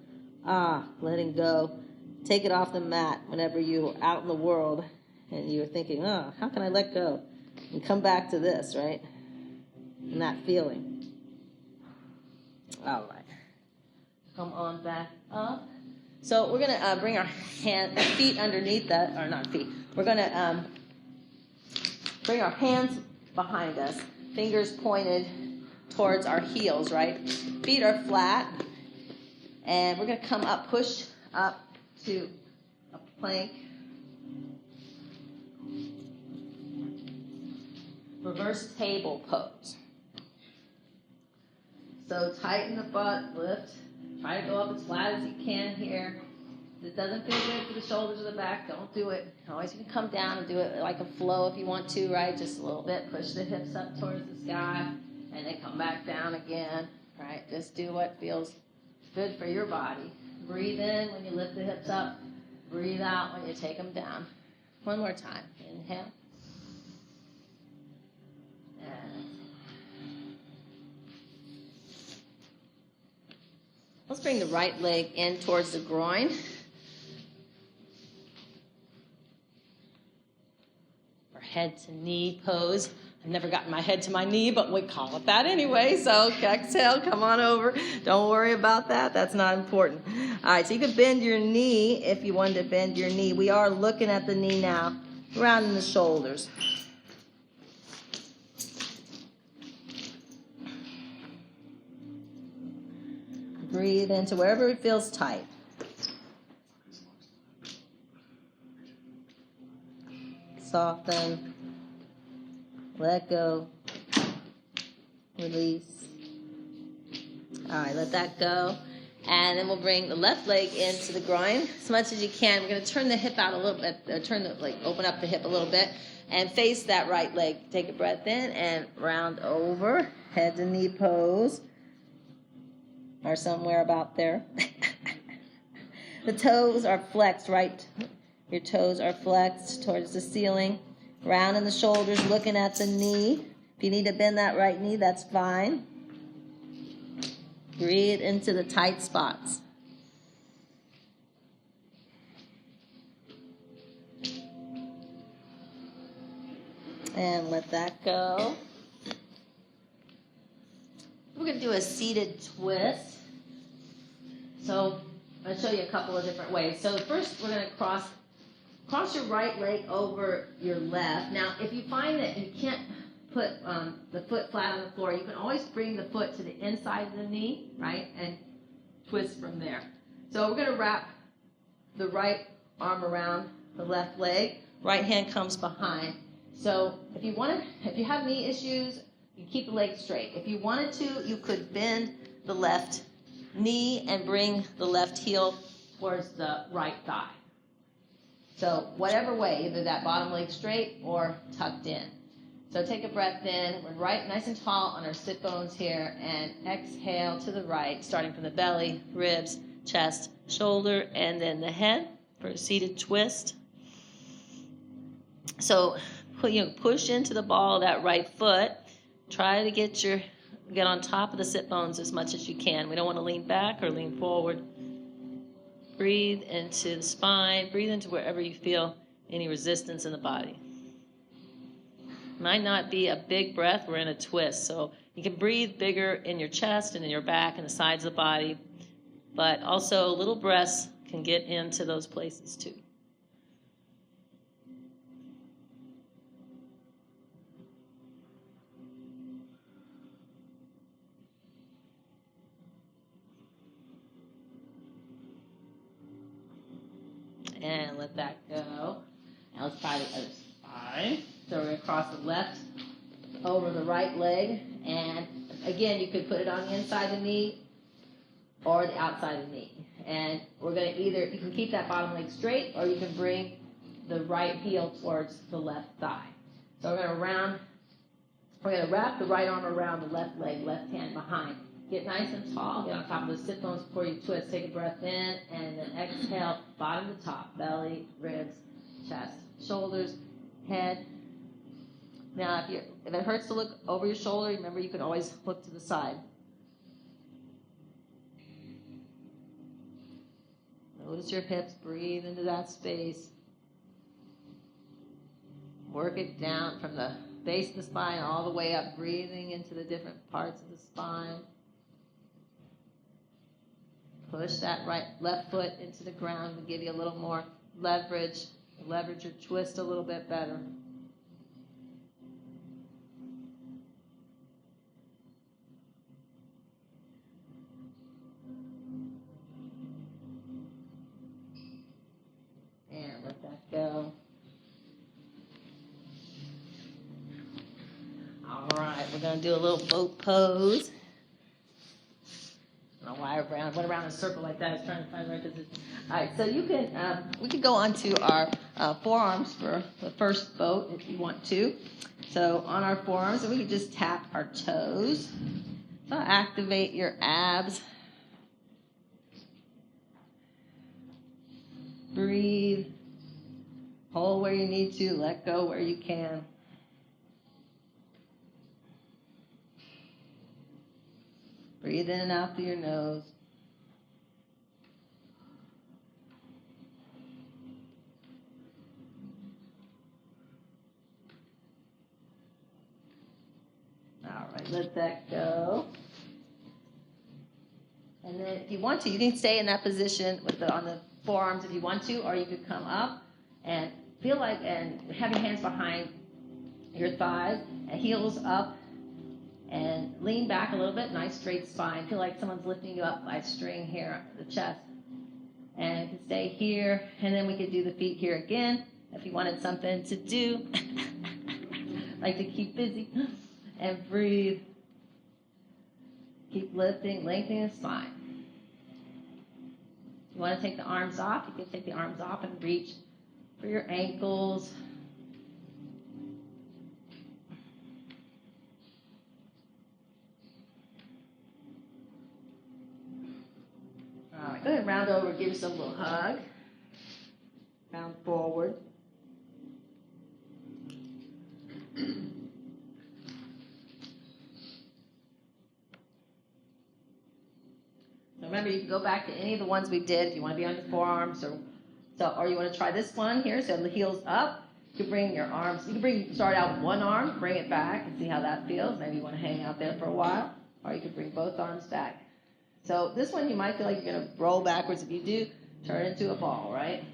of, letting go. Take it off the mat whenever you're out in the world and you're thinking, how can I let go? And come back to this, right? And that feeling. All right. Come on back up. So we're going to bring our feet underneath that, or not feet. We're going to bring our hands behind us, fingers pointed towards our heels, right? Feet are flat. And we're going to come up, push up to a plank. Reverse table pose. So tighten the butt, lift. Try to go up as flat as you can here. If it doesn't feel good for the shoulders or the back, don't do it. Always you can come down and do it like a flow if you want to, right? Just a little bit. Push the hips up towards the sky and then come back down again, right? Just do what feels good for your body. Breathe in when you lift the hips up. Breathe out when you take them down. One more time. Inhale. Let's bring the right leg in towards the groin. Or head to knee pose. I've never gotten my head to my knee, but we call it that anyway. So exhale, come on over. Don't worry about that. That's not important. All right, so you can bend your knee if you wanted to bend your knee. We are looking at the knee now, rounding the shoulders. Breathe into wherever it feels tight. Soften. Let go. Release. All right, let that go. And then we'll bring the left leg into the groin as much as you can. We're going to turn the hip out a little bit, open up the hip a little bit and face that right leg. Take a breath in and round over. Head to knee pose. Or somewhere about there. The toes are flexed, right? Your toes are flexed towards the ceiling. Round in the shoulders, looking at the knee. If you need to bend that right knee, that's fine. Breathe into the tight spots. And let that go. We're going to do a seated twist. So I'll show you a couple of different ways. So first we're going to cross your right leg over your left. Now if you find that you can't put the foot flat on the floor, you can always bring the foot to the inside of the knee, right, and twist from there. So we're going to wrap the right arm around the left leg. Right hand comes behind. So if you have knee issues, you keep the leg straight. If you wanted to, you could bend the left knee and bring the left heel towards the right thigh. So whatever way, either that bottom leg straight or tucked in. So take a breath in. We're right nice and tall on our sit bones here, and exhale to the right, starting from the belly, ribs, chest, shoulder, and then the head for a seated twist. So push into the ball of that right foot. Try to get your get on top of the sit bones as much as you can. We don't want to lean back or lean forward. Breathe into the spine. Breathe into wherever you feel any resistance in the body. Might not be a big breath. We're in a twist. So you can breathe bigger in your chest and in your back and the sides of the body. But also little breaths can get into those places too. And let that go. Now let's try the other side. So we're going to cross the left over the right leg. And again, you could put it on the inside of the knee or the outside of the knee. And we're going to either, you can keep that bottom leg straight, or you can bring the right heel towards the left thigh. So we're going to wrap the right arm around the left leg, left hand behind. Get nice and tall, get on top of the sit bones before you twist. Take a breath in, and then exhale, bottom to top, belly, ribs, chest, shoulders, head. Now, if it hurts to look over your shoulder, remember you can always look to the side. Notice your hips, breathe into that space. Work it down from the base of the spine all the way up, breathing into the different parts of the spine. Push that left foot into the ground to give you a little more leverage. Leverage your twist a little bit better. And let that go. All right, we're going to do a little boat pose. I don't know why I went around in a circle like that. I was trying to find the right position. All right, so you can we could go on to our forearms for the first boat if you want to. So on our forearms, and we can just tap our toes. So activate your abs. Breathe. Hold where you need to. Let go where you can. Breathe in and out through your nose. All right, let that go. And then if you want to, you can stay in that position on the forearms if you want to, or you could come up and and have your hands behind your thighs and heels up. And lean back a little bit, nice straight spine. Feel like someone's lifting you up by a string here, the chest. And you can stay here, and then we could do the feet here again if you wanted something to do. Like to keep busy. And breathe. Keep lifting, lengthening the spine. If you want to take the arms off, you can take the arms off and reach for your ankles. All right, go ahead and round over, give yourself a little hug. Round forward. So remember, you can go back to any of the ones we did if you want to be on your forearms, or you want to try this one here. So the heels up. You can bring your arms. You can start out with one arm, bring it back, and see how that feels. Maybe you want to hang out there for a while, or you can bring both arms back. So this one, you might feel like you're going to roll backwards. If you do, turn into a ball, right?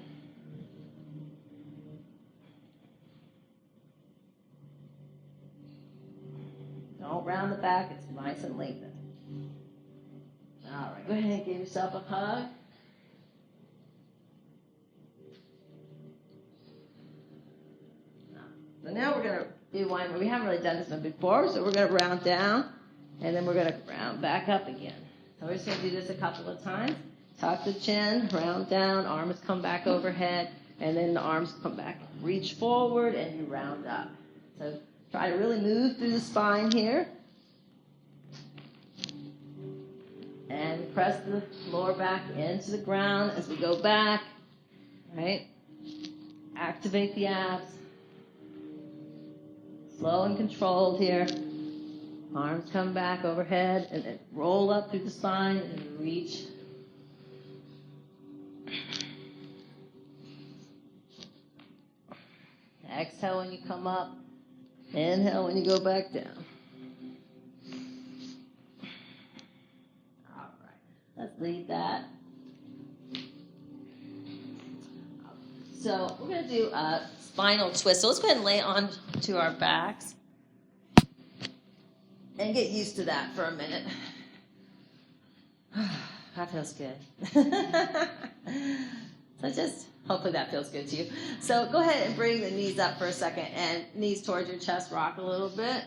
Don't round the back. It's nice and lengthened. All right, go ahead and give yourself a hug. So now we're going to do one where we haven't really done this one before, so we're going to round down, and then we're going to round back up again. So we're just going to do this a couple of times. Tuck the chin, round down, arms come back overhead, and then the arms come back. Reach forward, and you round up. So try to really move through the spine here. And press the lower back into the ground as we go back. Right? Activate the abs. Slow and controlled here. Arms come back overhead and then roll up through the spine and reach. Exhale when you come up. Inhale when you go back down. All right, let's leave that. So we're going to do a spinal twist. So let's go ahead and lay on to our backs and get used to that for a minute. That feels good. So just, hopefully that feels good to you. So go ahead and bring the knees up for a second and knees towards your chest, rock a little bit.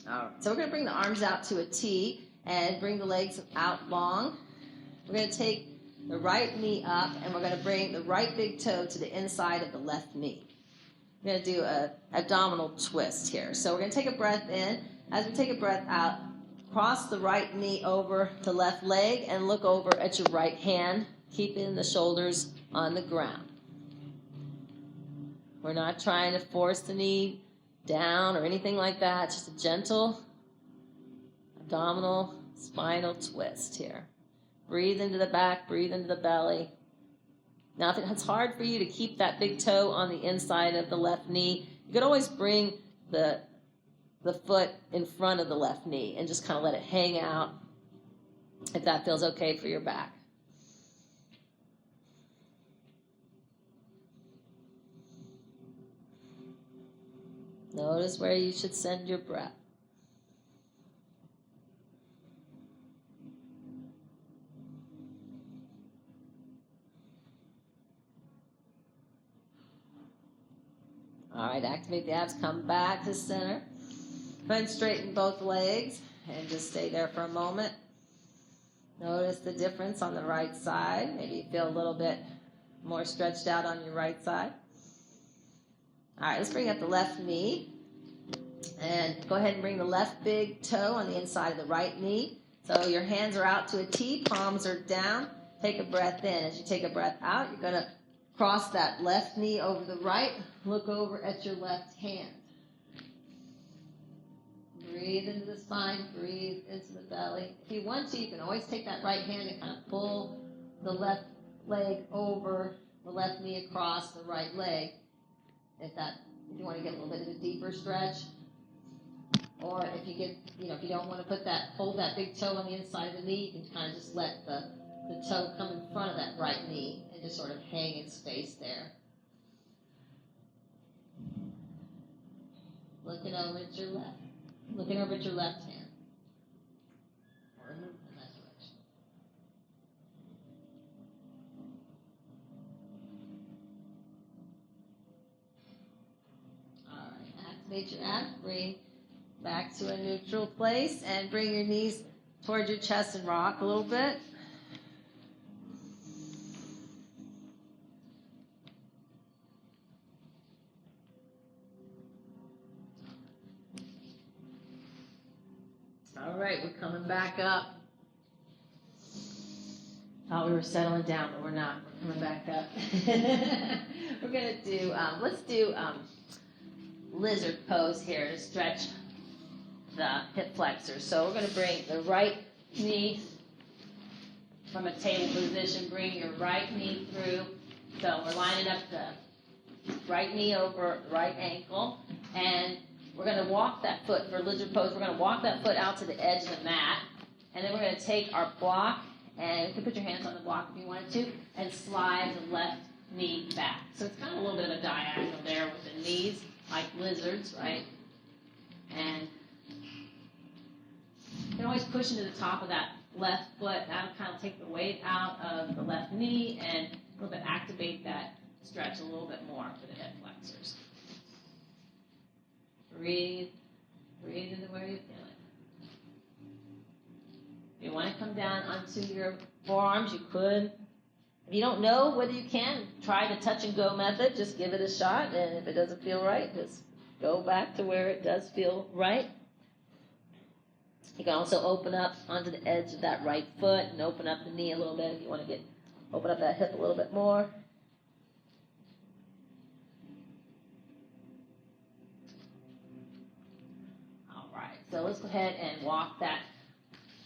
All right, so we're going to bring the arms out to a T and bring the legs out long. We're going to take the right knee up and we're going to bring the right big toe to the inside of the left knee. We're going to do an abdominal twist here. So we're going to take a breath in. As we take a breath out, cross the right knee over the left leg and look over at your right hand, keeping the shoulders on the ground. We're not trying to force the knee down or anything like that. Just a gentle abdominal spinal twist here. Breathe into the back, breathe into the belly. Now, if it's hard for you to keep that big toe on the inside of the left knee, you could always bring the foot in front of the left knee and just kind of let it hang out if that feels okay for your back. Notice where you should send your breath. All right, activate the abs, come back to center. Go ahead and straighten both legs and just stay there for a moment. Notice the difference on the right side. Maybe you feel a little bit more stretched out on your right side. All right, let's bring up the left knee. And go ahead and bring the left big toe on the inside of the right knee. So your hands are out to a T, palms are down. Take a breath in. As you take a breath out, you're going to cross that left knee over the right. Look over at your left hand. Breathe into the spine, breathe into the belly. If you want to, you can always take that right hand and kind of pull the left leg over the left knee across the right leg. If you want to get a little bit of a deeper stretch. Or if you don't want to hold that big toe on the inside of the knee, you can kind of just let the toe come in front of that right knee and just sort of hang its face there. Looking over at your left. Looking over at your left hand. Or in that direction. All right, activate your abs. Bring back to a neutral place and bring your knees towards your chest and rock a little bit. All right, we're coming back up. Thought we were settling down, but we're not. We're coming back up. We're going to do, let's do lizard pose here to stretch the hip flexors. So we're going to bring the right knee from a table position. Bring your right knee through. So we're lining up the right knee over the right ankle. And we're going to walk that foot for lizard pose. We're going to walk that foot out to the edge of the mat. And then we're going to take our block, and you can put your hands on the block if you wanted to, and slide the left knee back. So it's kind of a little bit of a diagonal there with the knees, like lizards, right? And you can always push into the top of that left foot. That'll kind of take the weight out of the left knee and a little bit activate that stretch a little bit more for the hip flexors. Breathe. Breathe into where you feel it. If you want to come down onto your forearms, you could. If you don't know whether you can, try the touch and go method. Just give it a shot, and if it doesn't feel right, just go back to where it does feel right. You can also open up onto the edge of that right foot and open up the knee a little bit if you want to open up that hip a little bit more. So let's go ahead and walk that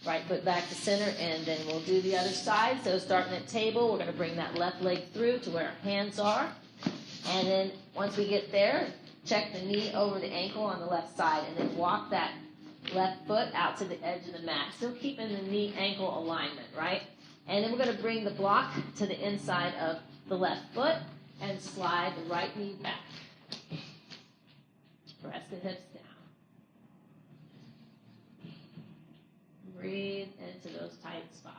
right foot back to center, and then we'll do the other side. So starting at table, we're going to bring that left leg through to where our hands are. And then once we get there, check the knee over the ankle on the left side, and then walk that left foot out to the edge of the mat. Still keeping the knee-ankle alignment, right? And then we're going to bring the block to the inside of the left foot and slide the right knee back. Press the hips down. Breathe into those tight spots.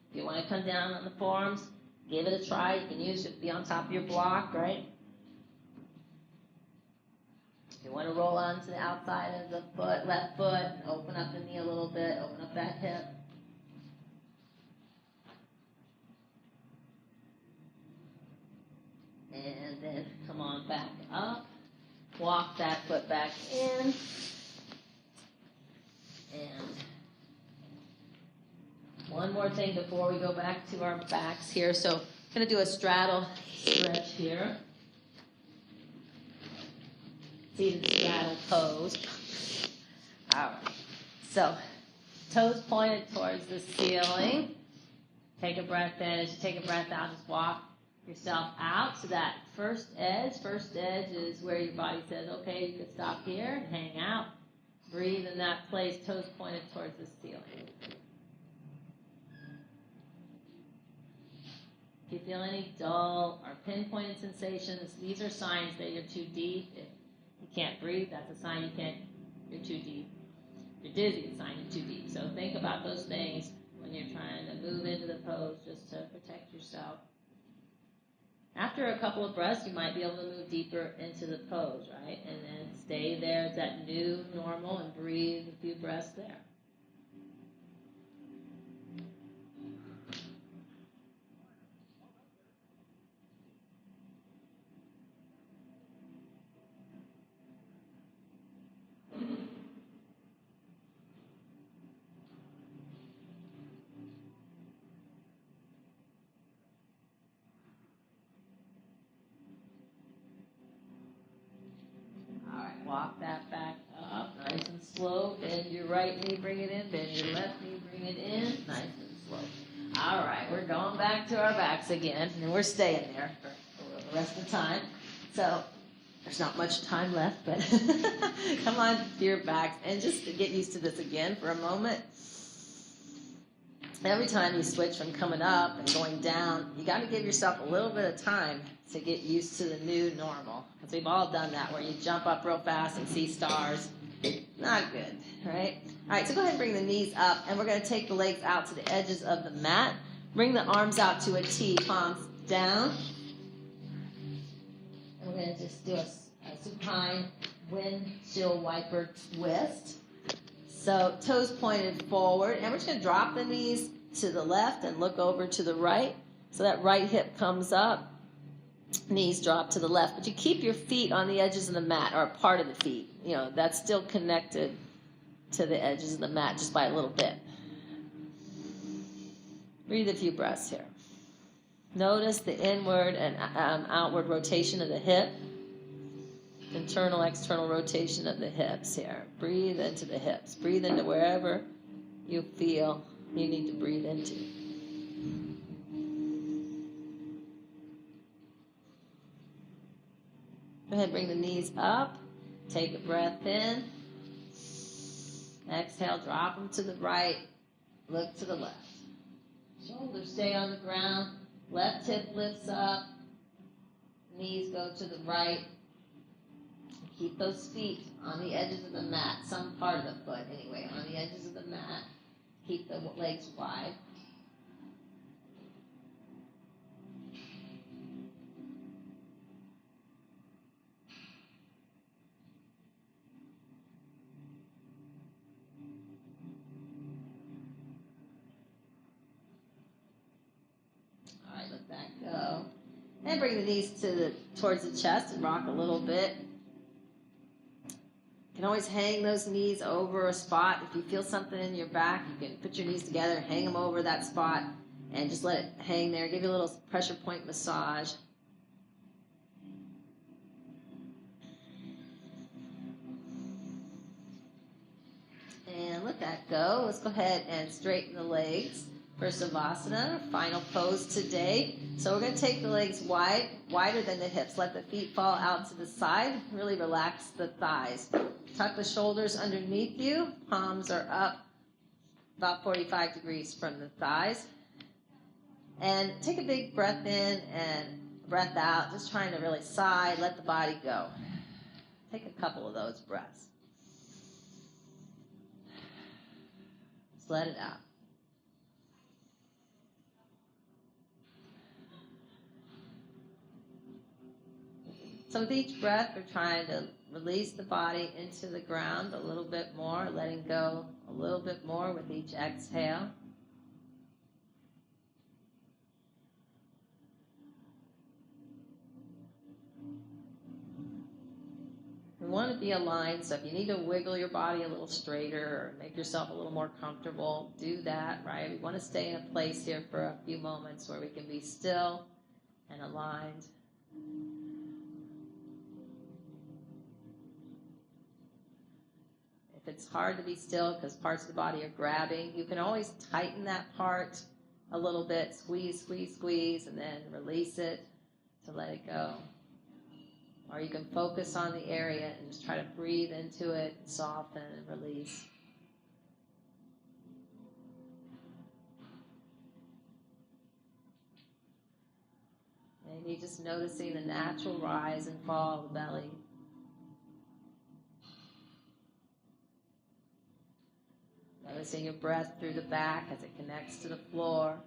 If you want to come down on the forearms, give it a try. You can use it to be on top of your block, right? If you want to roll onto the outside of the foot, left foot, and open up the knee a little bit, open up that hip. And then come on back up. Walk that foot back in. And one more thing before we go back to our backs here. So I'm going to do a straddle stretch here. Seated straddle pose. All right. So toes pointed towards the ceiling. Take a breath in. As you take a breath out, just walk yourself out to that first edge. First edge is where your body says, okay, you can stop here and hang out. Breathe in that place, toes pointed towards the ceiling. If you feel any dull or pinpointed sensations, these are signs that you're too deep. If you can't breathe, that's a sign you're too deep. If you're dizzy, it's a sign you're too deep. So think about those things when you're trying to move into the pose just to protect yourself. After a couple of breaths, you might be able to move deeper into the pose, right? And then stay there at that new normal and breathe a few breaths there. Walk that back up, nice and slow. Bend your right knee, bring it in. Bend your left knee, bring it in. Nice and slow. All right, we're going back to our backs again, and we're staying there for the rest of the time. So there's not much time left, but come on to your backs and just get used to this again for a moment. Every time you switch from coming up and going down, you got to give yourself a little bit of time to get used to the new normal. Because we've all done that, where you jump up real fast and see stars. Not good, right? All right, so go ahead and bring the knees up, and we're going to take the legs out to the edges of the mat. Bring the arms out to a T, palms down. And we're going to just do a supine windshield wiper twist. So toes pointed forward, and we're just going to drop the knees to the left and look over to the right. So that right hip comes up. Knees drop to the left, but you keep your feet on the edges of the mat, or a part of the feet. You know, that's still connected to the edges of the mat just by a little bit. Breathe a few breaths here. Notice the inward and outward rotation of the hip. Internal, external rotation of the hips here. Breathe into the hips. Breathe into wherever you feel you need to breathe into. Go ahead, bring the knees up. Take a breath in. Exhale, drop them to the right. Look to the left. Shoulders stay on the ground. Left hip lifts up. Knees go to the right. Keep those feet on the edges of the mat. Some part of the foot, anyway, on the edges of the mat. Keep the legs wide. Go. And bring the knees towards the chest and rock a little bit. You can always hang those knees over a spot. If you feel something in your back, you can put your knees together, hang them over that spot, and just let it hang there. Give you a little pressure point massage. go. Let's go ahead and straighten the legs for Savasana, our final pose today. So we're going to take the legs wider than the hips. Let the feet fall out to the side. Really relax the thighs. Tuck the shoulders underneath you. Palms are up about 45 degrees from the thighs. And take a big breath in and breath out. Just trying to really sigh. Let the body go. Take a couple of those breaths. Just let it out. So with each breath, we're trying to release the body into the ground a little bit more, letting go a little bit more with each exhale. We want to be aligned, so if you need to wiggle your body a little straighter or make yourself a little more comfortable, do that, right? We want to stay in a place here for a few moments where we can be still and aligned. If it's hard to be still because parts of the body are grabbing, you can always tighten that part a little bit, squeeze, squeeze, squeeze, and then release it to let it go. Or you can focus on the area and just try to breathe into it, soften and release. Maybe just noticing the natural rise and fall of the belly. Noticing your breath through the back as it connects to the floor.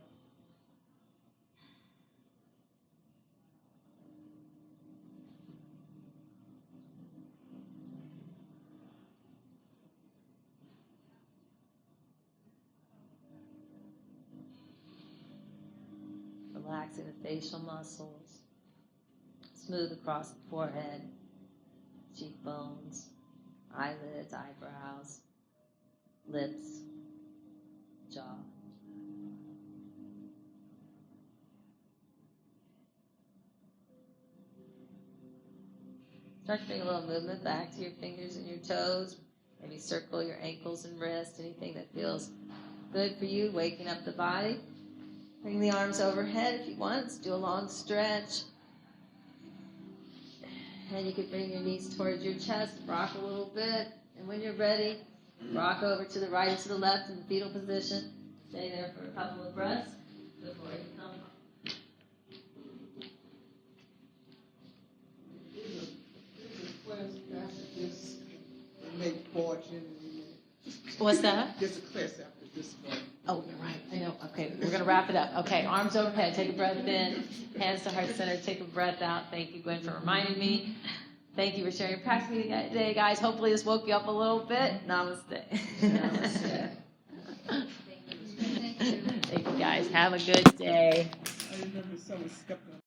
Relaxing the facial muscles. Smooth across the forehead, cheekbones, eyelids, eyebrows, lips, jaw. Start to bring a little movement back to your fingers and your toes. Maybe circle your ankles and wrists, anything that feels good for you, waking up the body. Bring the arms overhead if you want. Let's do a long stretch. And you can bring your knees towards your chest, rock a little bit. And when you're ready, rock over to the right and to the left in the fetal position. Stay there for a couple of breaths before you come up. Make fortune. What's that? There's a class after this one. Oh, you're right. I know. Okay, we're going to wrap it up. Okay, arms overhead. Take a breath in. Hands to heart center. Take a breath out. Thank you, Gwen, for reminding me. Thank you for sharing your practice with me today, guys. Hopefully this woke you up a little bit. Namaste. Namaste. Thank you, guys. Have a good day. I remember someone stepped on